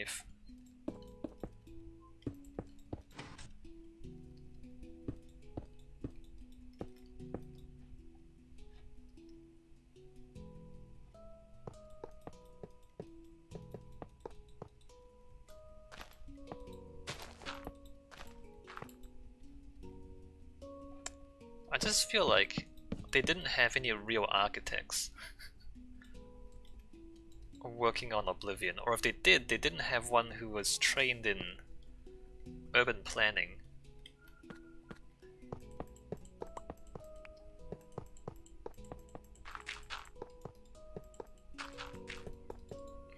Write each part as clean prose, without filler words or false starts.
5. I just feel like they didn't have any real architects working on Oblivion, or if they did, they didn't have one who was trained in urban planning.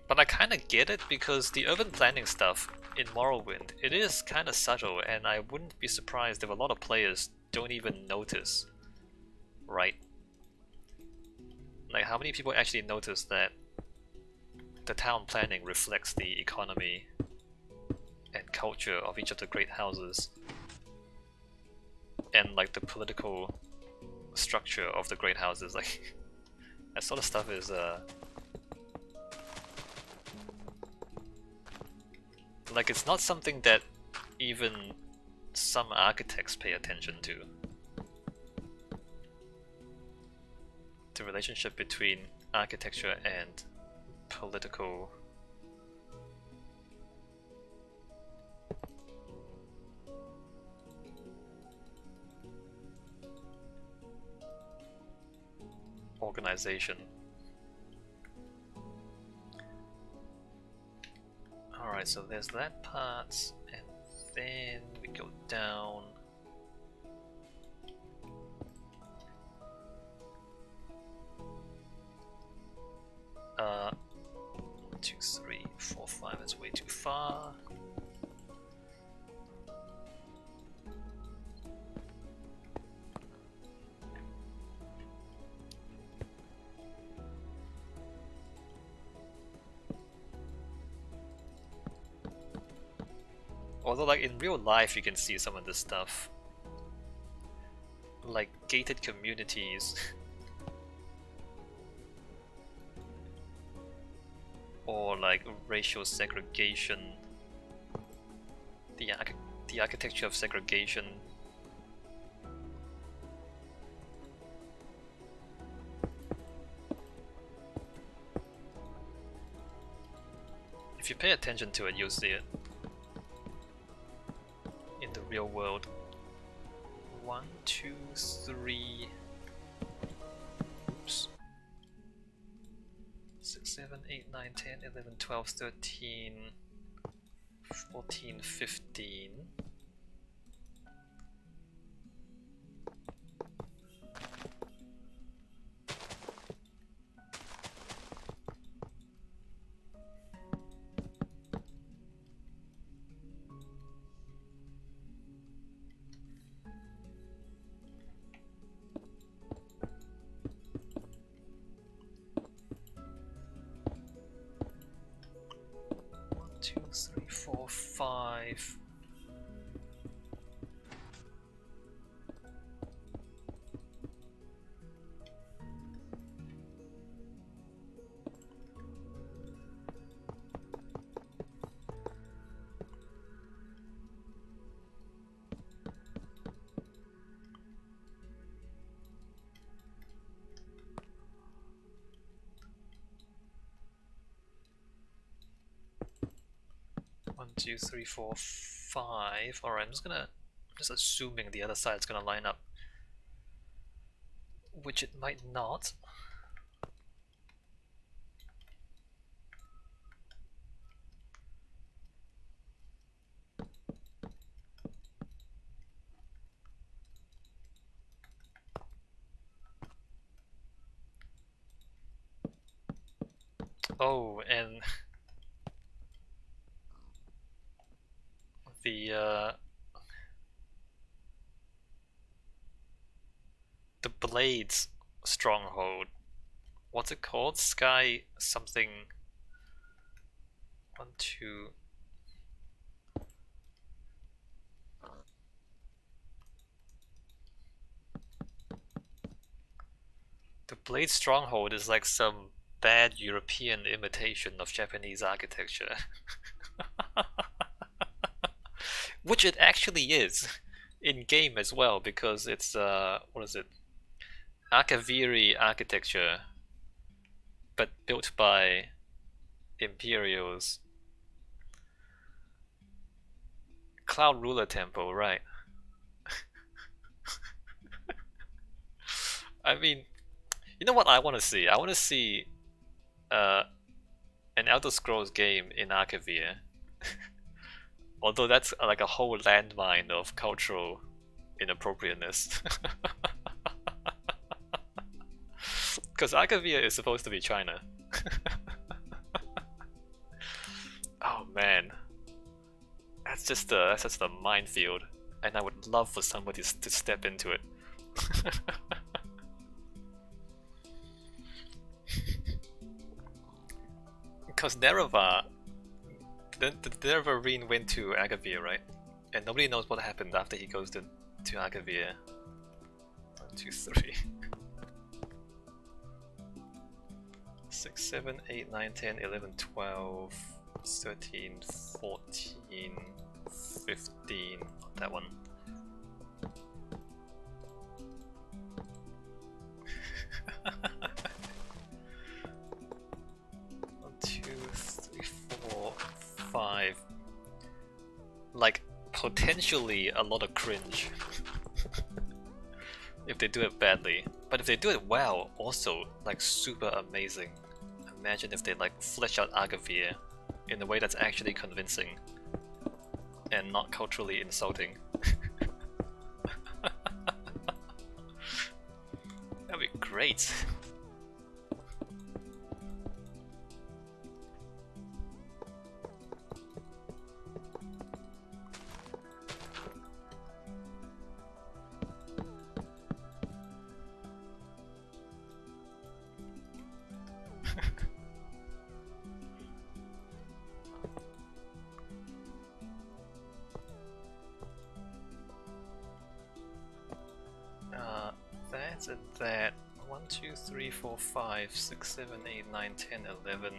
But I kinda get it, because the urban planning stuff in Morrowind, it is kinda subtle, and I wouldn't be surprised if a lot of players don't even notice, right? Like, how many people actually notice that the town planning reflects the economy and culture of each of the great houses, and like the political structure of the great houses? Like, that sort of stuff is like, it's not something that even some architects pay attention to. The relationship between architecture and political organization. Alright, so there's that part, and then we go down. Uh, 1, 2, 3, 4, 5, that's way too far. Although, like, in real life you can see some of this stuff, like gated communities or like racial segregation, the architecture of segregation. If you pay attention to it, you'll see it in the real world. 1, 2, 3. Oops. 6, 7, 8, 9, 10, 11, 12, 13, 14, 15. Two, three, four, 5. One, two, three, four, 5. Alright, I'm just assuming the other side's gonna line up, which it might not. Oh, and the Blades stronghold. What's it called? Sky something. 1, 2. The Blade stronghold is like some bad European imitation of Japanese architecture. Which it actually is in game as well, because it's what is it? Akaviri architecture, but built by Imperials. Cloud Ruler Temple, right? I mean, you know what I want to see? I want to see uh, an Elder Scrolls game in Akavir. Although that's like a whole landmine of cultural inappropriateness. Because Akavir is supposed to be China. Oh man, that's just a minefield, and I would love for somebody to step into it. Because Nereva, the Nerevarine went to Akavir, right? And nobody knows what happened after he goes to Akavir. 1, 2, 3. 6, 7, 8, 9, 10, 11, 12, 13, 14, 15. Not that one. One, 2, 3, 4, 5. Like, potentially a lot of cringe. If they do it badly. But if they do it well, also, like, super amazing. Imagine if they, like, flesh out Akavir in a way that's actually convincing and not culturally insulting. That'd be great. That's at that. 1, 2, 3, 4, 5, 6, 7, 8, 9, 10, 11.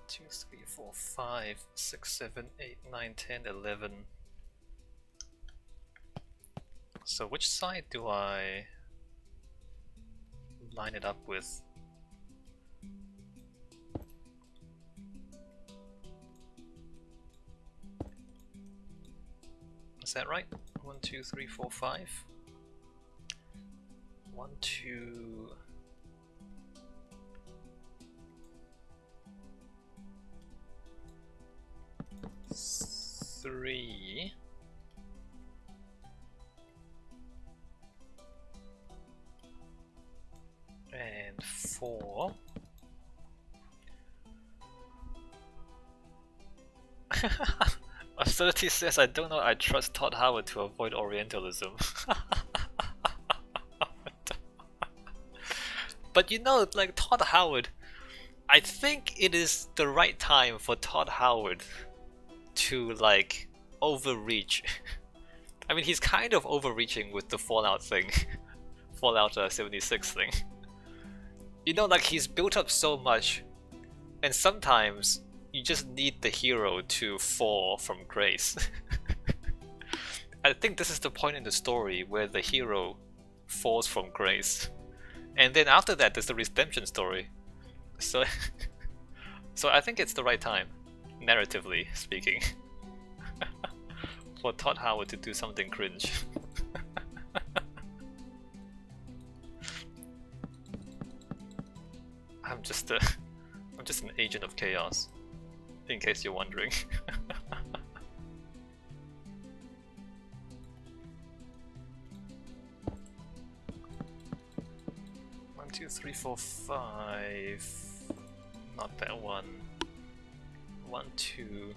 2, 3, 4, 5, 6, 7, 8, 9, 10, 11. So which side do I line it up with? Is that right? 1, 2, 3, 4, 5. 1, 2. 3. And 4. Austerity says, I don't know, I trust Todd Howard to avoid Orientalism. But you know, like Todd Howard, I think it is the right time for Todd Howard to like overreach. I mean, he's kind of overreaching with the Fallout thing. Fallout 76 thing. You know, like he's built up so much, and sometimes you just need the hero to fall from grace. I think this is the point in the story where the hero falls from grace. And then after that, there's the redemption story. So, so I think it's the right time, narratively speaking, for Todd Howard to do something cringe. I'm just an agent of chaos, in case you're wondering. 1, 2, 3, 4, 5. Not that one. 1, 2.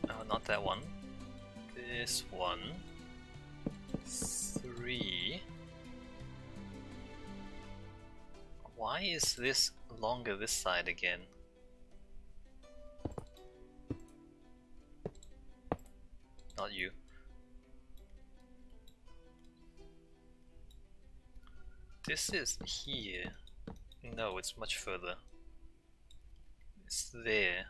Oh, not that one. This one. 3. Why is this longer this side again? Not you. This is here. No, it's much further. It's there.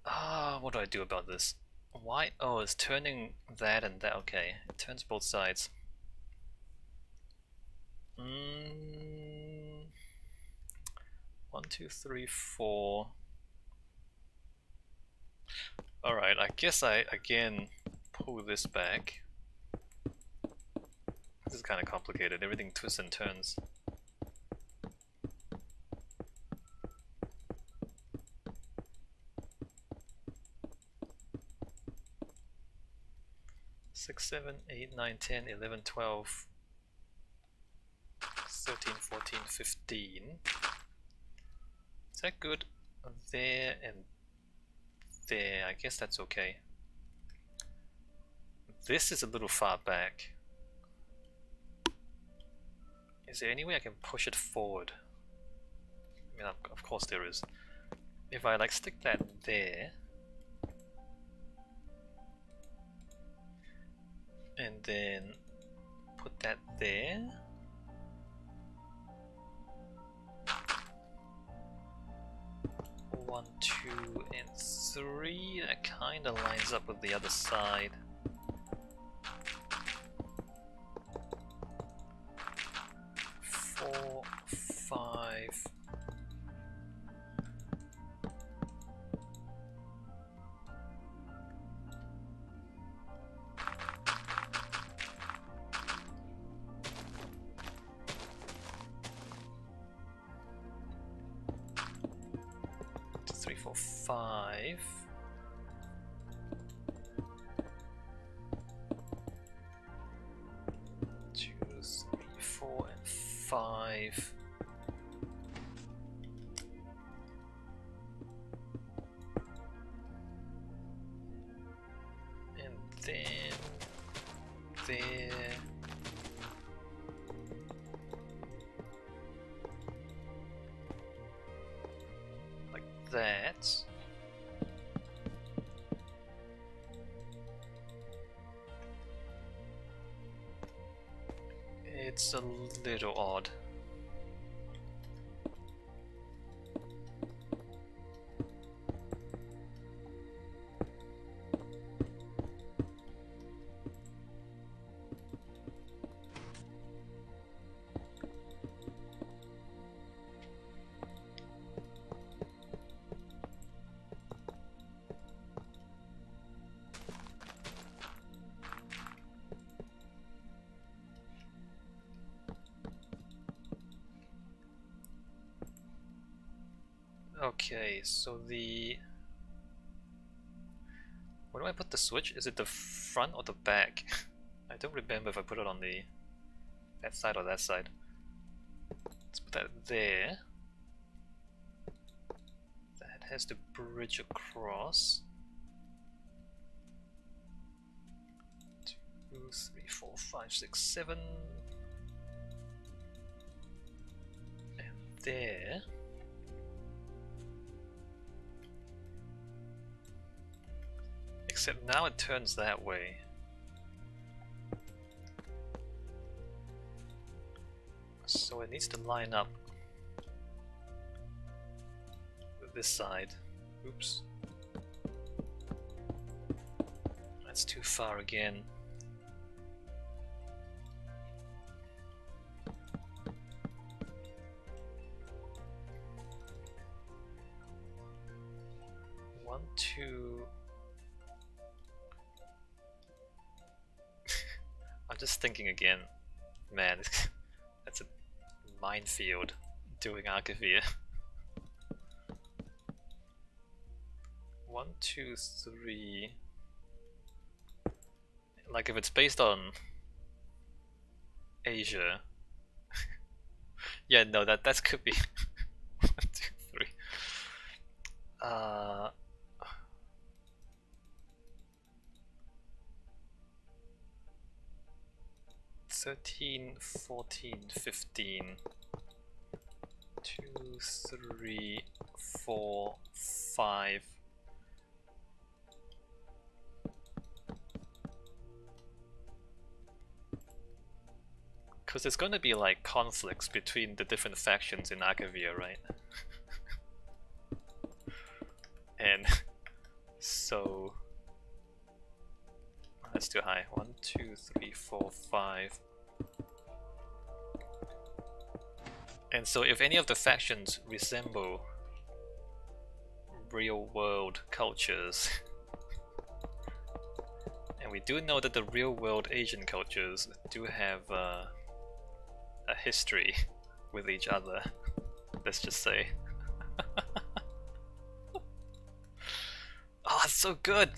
Ah, what do I do about this? Why? Oh, it's turning that and that. Okay, it turns both sides. 1, 2, 3, 4. Alright, I guess I again pull this back. This is kind of complicated, everything twists and turns. Six, 7, 8, 9, 10, 11, 12, 13, 14, 15. Is that good? There and there, I guess that's okay. This is a little far back. Is there any way I can push it forward? I mean, of course there is. If I like stick that there, and then put that there. One, 2, and 3. That kind of lines up with the other side. 4, 5. Three, 4, 5. Two, 3, 4, and 5. And then there. Like that. It's a little odd. Okay, so where do I put the switch? Is it the front or the back? I don't remember if I put it on that side or that side. Let's put that there. That has to bridge across. 2, 3, 4, 5, 6, 7. And there. Except now it turns that way. So it needs to line up with this side. Oops. That's too far again. One, 2. I'm just thinking again, man, that's a minefield doing Akavir. 1, 2, 3. Like if it's based on Asia. Yeah, no, that could be 1, 2, 3. 13, 14, 15. 2, 3, 4, 5. Because there's gonna be like conflicts between the different factions in Akavir, right? And so that's too high. 1, 2, 3, 4, 5. And so if any of the factions resemble real world cultures, and we do know that the real world Asian cultures do have a history with each other, let's just say. Oh, it's so good!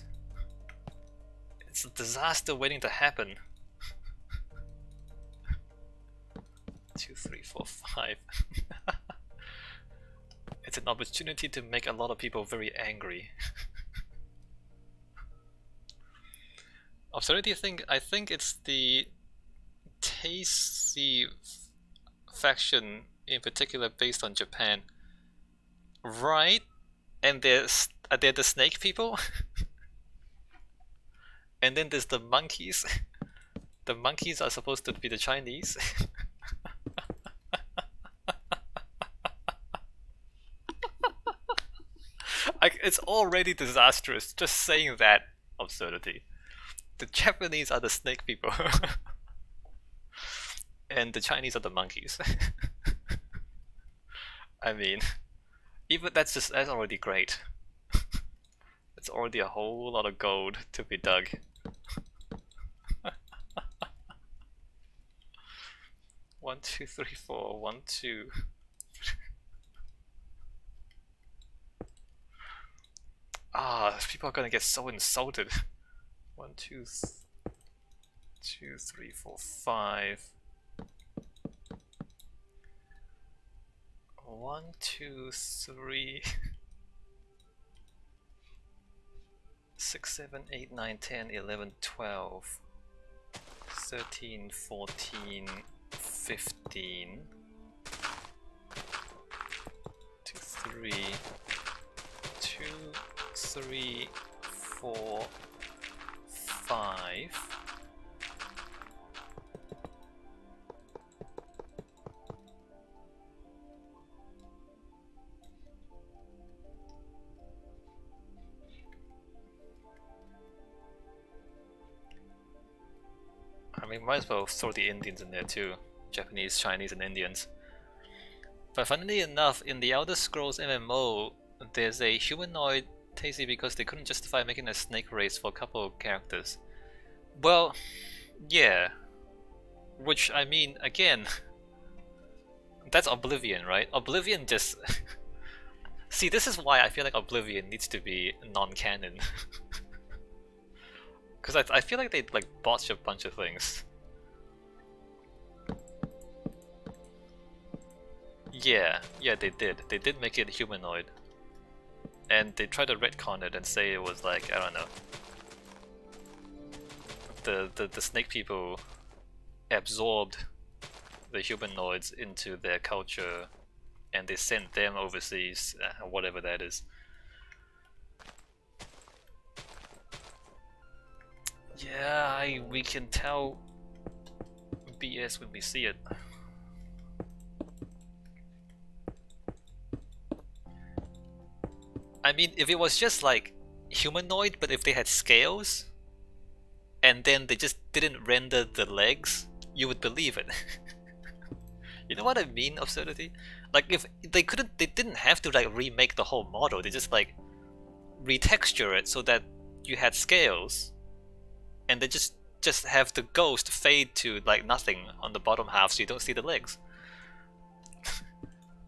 It's a disaster waiting to happen. 2, 3, 4, 5. It's an opportunity to make a lot of people very angry. Absurdity thing, I think it's the Tasty faction in particular based on Japan. Right? And they're the snake people? And then there's the monkeys. The monkeys are supposed to be the Chinese. It's already disastrous just saying that absurdity. The Japanese are the snake people. And the Chinese are the monkeys. I mean, even that's already great. It's already a whole lot of gold to be dug. One, two, three, four. 1, 2. Ah, people are gonna get so insulted. 1, 2, 2, 3, 4, 5. 1, 2, 3. 6, 7, 8, 9, 10, 11, 12. 13, 14, 15. 2, 3. 2, 3, 4, 5. I mean, might as well throw the Indians in there too. Japanese, Chinese, and Indians. But funnily enough, in the Elder Scrolls MMO, there's a humanoid Tasty because they couldn't justify making a snake race for a couple of characters. Well, yeah. Which, I mean, again, that's Oblivion, right? Oblivion just... See, this is why I feel like Oblivion needs to be non-canon. Because I feel like they like botched a bunch of things. Yeah, they did. They did make it humanoid. And they tried to retcon it and say it was like, I don't know. The snake people absorbed the humanoids into their culture and they sent them overseas, whatever that is. Yeah, we can tell BS when we see it. I mean, if it was just like humanoid, but if they had scales, and then they just didn't render the legs, you would believe it. You know what I mean, absurdity? Like if they didn't have to like remake the whole model. They just like retexture it so that you had scales, and they just have the ghost fade to like nothing on the bottom half, so you don't see the legs.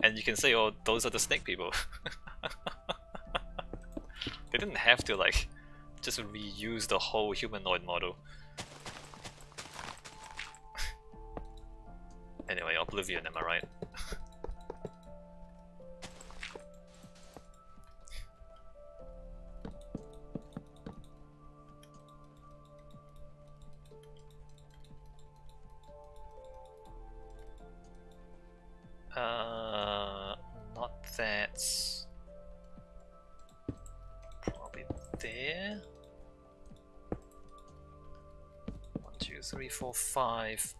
And you can say, "Oh, those are the snake people." They didn't have to like just reuse the whole humanoid model. Anyway, Oblivion, am I right? Not that. Probably there. 1, 2, 3, 4, 5.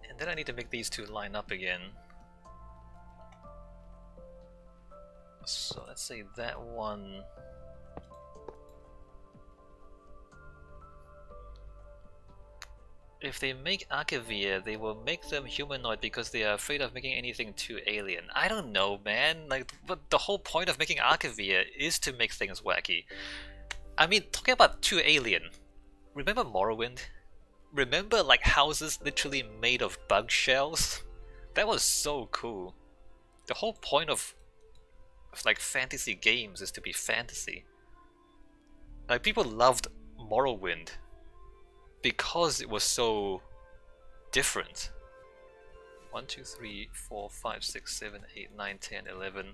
And then I need to make these two line up again. So let's say that one. If they make Akavir, they will make them humanoid because they are afraid of making anything too alien. I don't know, man. Like, but the whole point of making Akavir is to make things wacky. I mean, talking about too alien. Remember Morrowind? Remember like houses literally made of bug shells? That was so cool. The whole point of like fantasy games is to be fantasy. Like people loved Morrowind because it was so different. 1, 2, 3, 4, 5, 6, 7, 8, 9, 10, 11.